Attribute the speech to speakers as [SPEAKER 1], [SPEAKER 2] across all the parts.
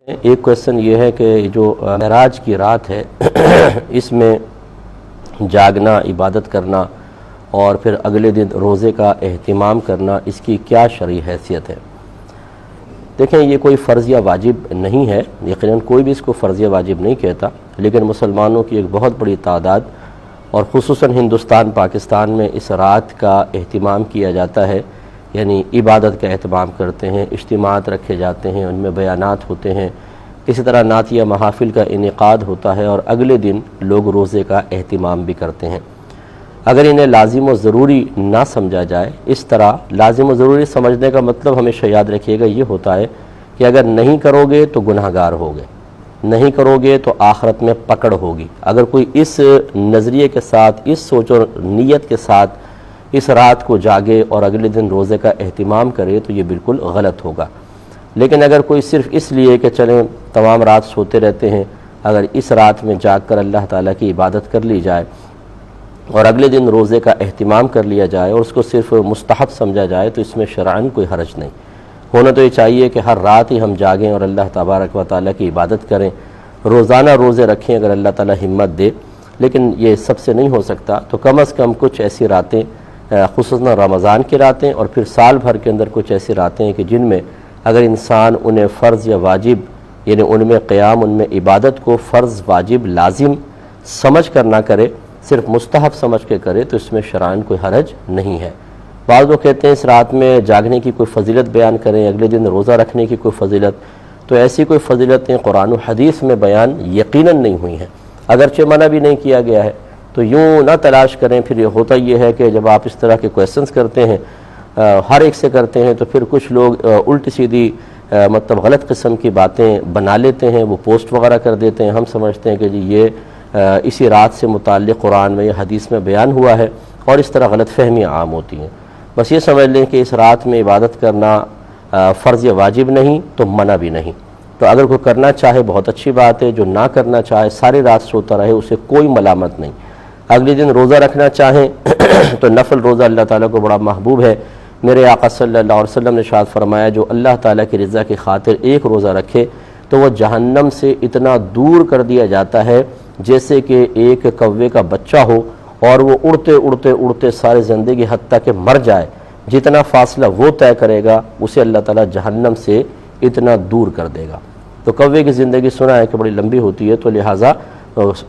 [SPEAKER 1] ایک کویسچن یہ ہے کہ جو معراج کی رات ہے اس میں جاگنا، عبادت کرنا اور پھر اگلے دن روزے کا اہتمام کرنا، اس کی کیا شرعی حیثیت ہے؟ دیکھیں، یہ کوئی فرض یا واجب نہیں ہے، یقیناً کوئی بھی اس کو فرض یا واجب نہیں کہتا، لیکن مسلمانوں کی ایک بہت بڑی تعداد اور خصوصاً ہندوستان پاکستان میں اس رات کا اہتمام کیا جاتا ہے، یعنی عبادت کا اہتمام کرتے ہیں، اجتماعات رکھے جاتے ہیں، ان میں بیانات ہوتے ہیں، اسی طرح نعتیہ محافل کا انعقاد ہوتا ہے اور اگلے دن لوگ روزے کا اہتمام بھی کرتے ہیں۔ اگر انہیں لازم و ضروری نہ سمجھا جائے، اس طرح لازم و ضروری سمجھنے کا مطلب ہمیشہ یاد رکھیے گا یہ ہوتا ہے کہ اگر نہیں کرو گے تو گناہ گار ہوگے، نہیں کرو گے تو آخرت میں پکڑ ہوگی۔ اگر کوئی اس نظریے کے ساتھ، اس سوچ و نیت کے ساتھ اس رات کو جاگے اور اگلے دن روزے کا اہتمام کرے تو یہ بالکل غلط ہوگا۔ لیکن اگر کوئی صرف اس لیے کہ چلیں تمام رات سوتے رہتے ہیں، اگر اس رات میں جاگ کر اللہ تعالیٰ کی عبادت کر لی جائے اور اگلے دن روزے کا اہتمام کر لیا جائے اور اس کو صرف مستحب سمجھا جائے تو اس میں شرعاً کوئی حرج نہیں۔ ہونا تو یہ چاہیے کہ ہر رات ہی ہم جاگیں اور اللہ تبارک و تعالیٰ کی عبادت کریں، روزانہ روزے رکھیں اگر اللہ تعالیٰ ہمت دے، لیکن یہ سب سے نہیں ہو سکتا تو کم از کم کچھ ایسی راتیں، خصوصاً رمضان کی راتیں اور پھر سال بھر کے اندر کچھ ایسی راتیں ہیں کہ جن میں اگر انسان انہیں فرض یا واجب، یعنی ان میں قیام، ان میں عبادت کو فرض، واجب، لازم سمجھ کر نہ کرے، صرف مستحب سمجھ کے کرے تو اس میں شرعاً کوئی حرج نہیں ہے۔ بعض لوگ کہتے ہیں اس رات میں جاگنے کی کوئی فضیلت بیان کریں، اگلے دن روزہ رکھنے کی کوئی فضیلت، تو ایسی کوئی فضیلتیں قرآن و حدیث میں بیان یقیناً نہیں ہوئی ہیں، اگرچہ منع بھی نہیں کیا گیا ہے۔ تو یوں نہ تلاش کریں، پھر یہ ہوتا یہ ہے کہ جب آپ اس طرح کے کویسچنز کرتے ہیں، ہر ایک سے کرتے ہیں، تو پھر کچھ لوگ الٹی سیدھی مطلب غلط قسم کی باتیں بنا لیتے ہیں، وہ پوسٹ وغیرہ کر دیتے ہیں، ہم سمجھتے ہیں کہ جی یہ اسی رات سے متعلق قرآن میں یا حدیث میں بیان ہوا ہے، اور اس طرح غلط فہمیاں عام ہوتی ہیں۔ بس یہ سمجھ لیں کہ اس رات میں عبادت کرنا فرض یا واجب نہیں تو منع بھی نہیں، تو اگر کوئی کرنا چاہے بہت اچھی بات ہے، جو نہ کرنا چاہے ساری رات سوتا رہے اسے کوئی ملامت نہیں۔ اگلے دن روزہ رکھنا چاہیں تو نفل روزہ اللہ تعالیٰ کو بڑا محبوب ہے۔ میرے آقا صلی اللہ علیہ وسلم نے ارشاد فرمایا جو اللہ تعالیٰ کی رضا کی خاطر ایک روزہ رکھے تو وہ جہنم سے اتنا دور کر دیا جاتا ہے جیسے کہ ایک کوے کا بچہ ہو اور وہ اڑتے اڑتے اڑتے ساری زندگی حتیٰ کہ مر جائے، جتنا فاصلہ وہ طے کرے گا اسے اللہ تعالیٰ جہنم سے اتنا دور کر دے گا۔ تو کوے کی زندگی سنا ہے کہ بڑی لمبی ہوتی ہے، تو لہٰذا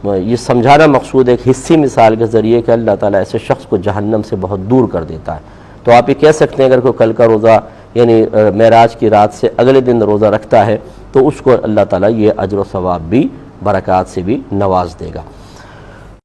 [SPEAKER 1] یہ سمجھانا مقصود ہے ایک حصی مثال کے ذریعے کہ اللہ تعالیٰ ایسے شخص کو جہنم سے بہت دور کر دیتا ہے۔ تو آپ یہ کہہ سکتے ہیں اگر کوئی کل کا روزہ یعنی معراج کی رات سے اگلے دن روزہ رکھتا ہے تو اس کو اللہ تعالیٰ یہ اجر و ثواب بھی، برکات سے بھی نواز دے گا۔